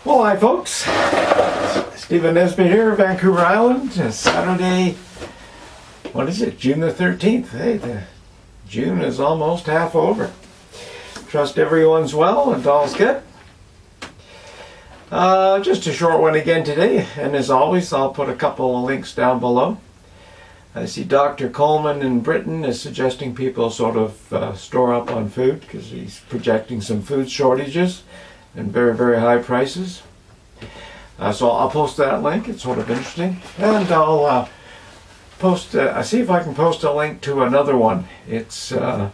Well, hi folks, Stephen Nesbitt here, Vancouver Island. It's Saturday, what is it, June the 13th. Hey, June is almost half over. Trust everyone's well and all's good. Just a short one again today, and as always I'll put a couple of links down below. I see Dr. Coleman in Britain is suggesting people sort of store up on food because he's projecting some food shortages and very, very high prices. So I'll post that link. It's sort of interesting. And I'll see if I can post a link to another one. It's, you'll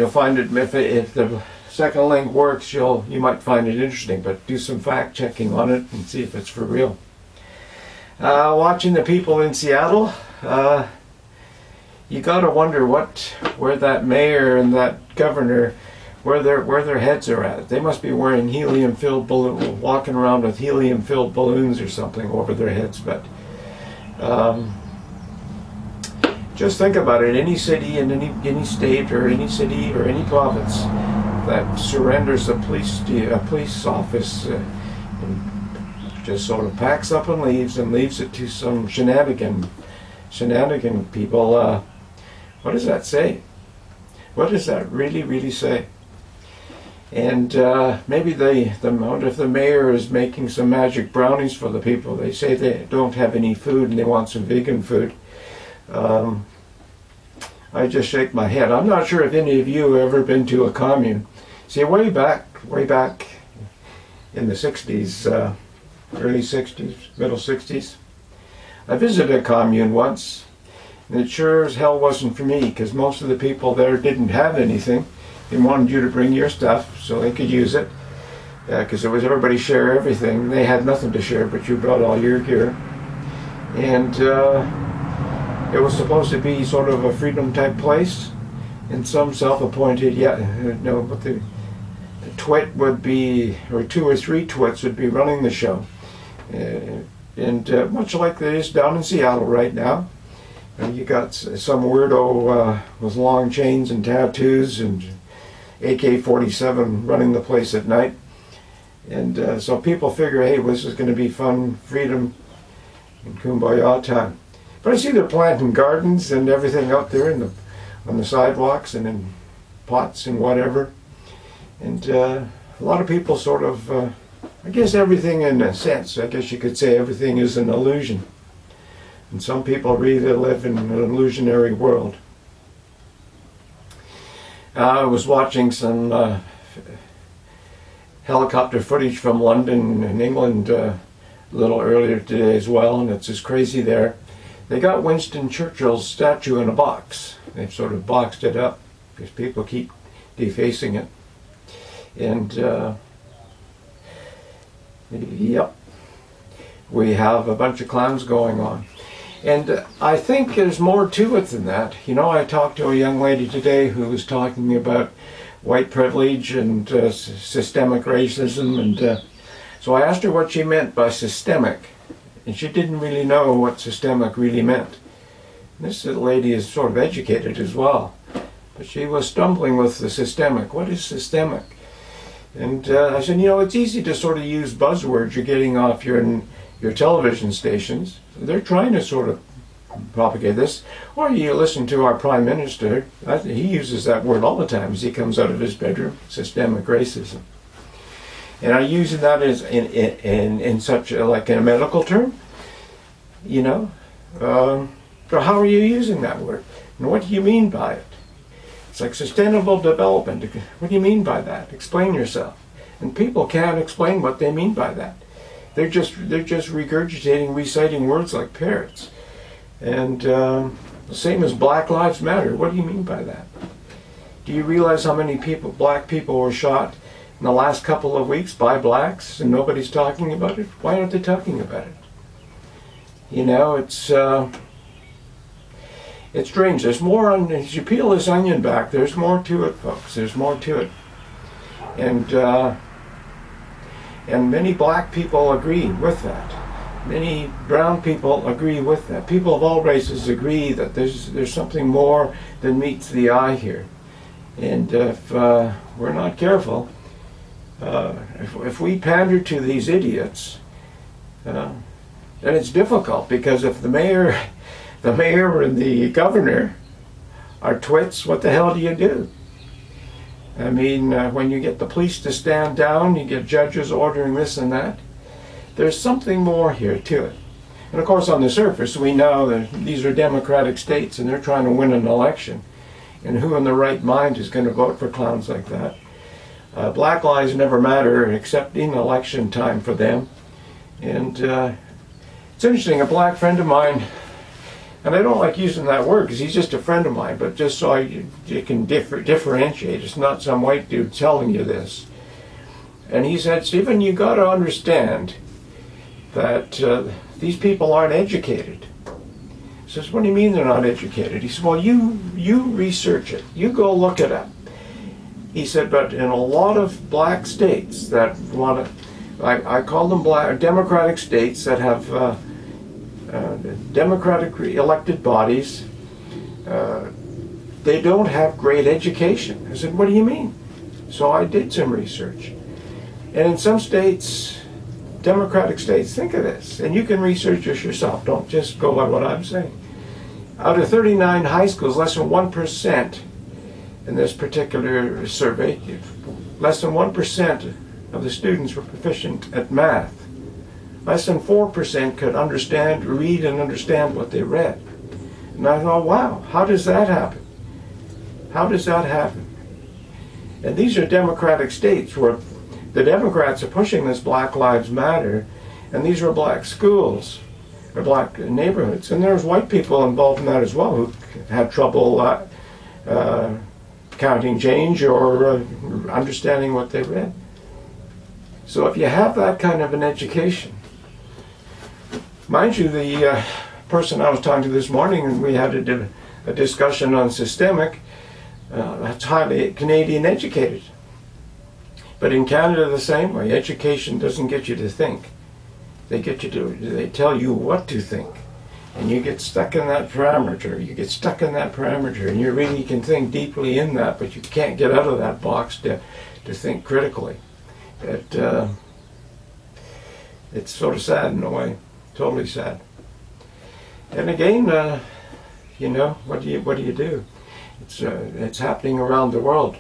find it, if the second link works, you might find it interesting, but do some fact checking on it and see if it's for real. Watching the people in Seattle, you gotta wonder where that mayor and that governor, where their heads are at. They must be wearing helium-filled balloons, walking around with helium-filled balloons or something over their heads. But just think about it. Any city in any state or any city or any province that surrenders a police office and just sort of packs up and leaves it to some shenanigan people. What does that say? What does that really say? And maybe what if the mayor is making some magic brownies for the people? They say they don't have any food and they want some vegan food. I just shake my head. I'm not sure if any of you have ever been to a commune. See, way back in the 60s, early 60s, middle 60s, I visited a commune once, and it sure as hell wasn't for me because most of the people there didn't have anything. They wanted you to bring your stuff so they could use it, because it was everybody share everything. They had nothing to share, but you brought all your gear. And it was supposed to be sort of a freedom type place, and some self-appointed, but the twit would be, or two or three twits would be running the show. And much like it is down in Seattle right now, you got some weirdo with long chains and tattoos and AK-47 running the place at night. And so people figure, hey, this is going to be fun, freedom, and kumbaya time. But I see they're planting gardens and everything out there on the sidewalks and in pots and whatever. And a lot of people sort of, I guess everything in a sense, I guess you could say everything is an illusion. And some people really live in an illusionary world. I was watching some helicopter footage from London and England a little earlier today as well, and it's just crazy there. They got Winston Churchill's statue in a box. They've sort of boxed it up because people keep defacing it. And yep, we have a bunch of clowns going on. And I think there's more to it than that. You know, I talked to a young lady today who was talking about white privilege and systemic racism, and so I asked her what she meant by systemic, and she didn't really know what systemic really meant. And this lady is sort of educated as well, but she was stumbling with the systemic. What is systemic? And I said, you know, it's easy to sort of use buzzwords you're getting off your television stations. They're trying to sort of propagate this. Or you listen to our Prime Minister, he uses that word all the time as he comes out of his bedroom, systemic racism. And are you using that as in such like in a medical term? You know? So how are you using that word? And what do you mean by it? It's like sustainable development. What do you mean by that? Explain yourself. And people can't explain what they mean by that. They're just regurgitating, reciting words like parrots. And the same as Black Lives Matter. What do you mean by that? Do you realize how many black people were shot in the last couple of weeks by blacks and nobody's talking about it? Why aren't they talking about it? You know, it's strange. There's more as you peel this onion back, there's more to it, folks. There's more to it. And many black people agree with that. Many brown people agree with that. People of all races agree that there's something more than meets the eye here. And if we're not careful, If we pander to these idiots, then it's difficult, because if the mayor and the governor are twits, what the hell do you do? I mean, when you get the police to stand down, you get judges ordering this and that. There's something more here to it. And of course, on the surface, we know that these are democratic states and they're trying to win an election. And who in their right mind is going to vote for clowns like that? Black lives never matter except in election time for them. And it's interesting, a black friend of mine, and I don't like using that word because he's just a friend of mine, but just so you can differentiate, it's not some white dude telling you this. And he said, Stephen, you got to understand that these people aren't educated. He says, what do you mean they're not educated? He said, well, you research it. You go look it up. He said, but in a lot of black states that want to, I call them black, democratic states that have democratic elected bodies, they don't have great education. I said, what do you mean? So I did some research. And in some states, democratic states, think of this, and you can research this yourself, don't just go by what I'm saying. Out of 39 high schools, less than 1% in this particular survey, less than 1% of the students were proficient at math. Less than 4% could read and understand what they read. And I thought, wow, how does that happen? How does that happen? And these are democratic states where the Democrats are pushing this Black Lives Matter, and these are black schools, or black neighborhoods. And there's white people involved in that as well who had trouble counting change or understanding what they read. So if you have that kind of an education, mind you, the person I was talking to this morning, and we had a discussion on systemic, that's highly Canadian educated. But in Canada the same way, education doesn't get you to think. They tell you what to think. And you get stuck in that parameter, and you really can think deeply in that, but you can't get out of that box to think critically. It's sort of sad in a way, totally sad. And again, you know, what do you do? It's happening around the world.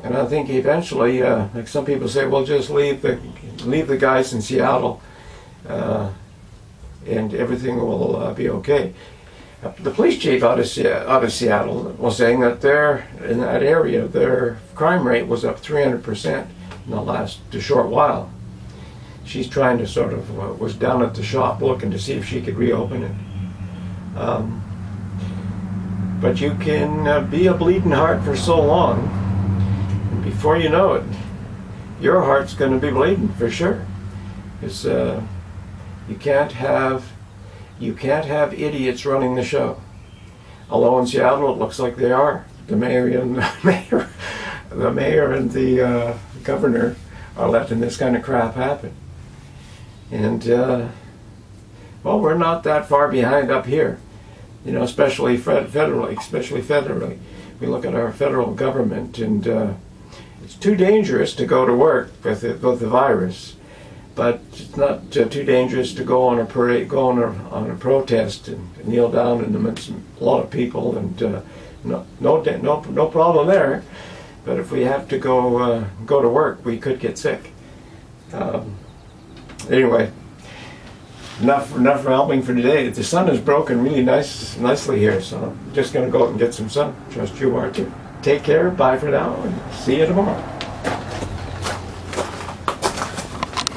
And I think eventually, like some people say, we'll just leave the guys in Seattle, and everything will be okay. The police chief out of Seattle was saying that in that area, their crime rate was up 300% in the last short while. She's trying to sort of was down at the shop looking to see if she could reopen it. But you can be a bleeding heart for so long, and before you know it, your heart's going to be bleeding for sure. It's you can't have idiots running the show. Although in Seattle it looks like they are. The mayor and the governor are letting this kind of crap happen. And well, we're not that far behind up here, you know, especially federally. We look at our federal government, and it's too dangerous to go to work with the virus. But it's not too dangerous to go on a parade, go on a protest and kneel down in the midst of a lot of people, and no problem there. But if we have to go to work, we could get sick. Anyway, enough helping for today. The sun is broken really nicely here, so I'm just going to go out and get some sun. Trust you are too. Take care. Bye for now, and see you tomorrow.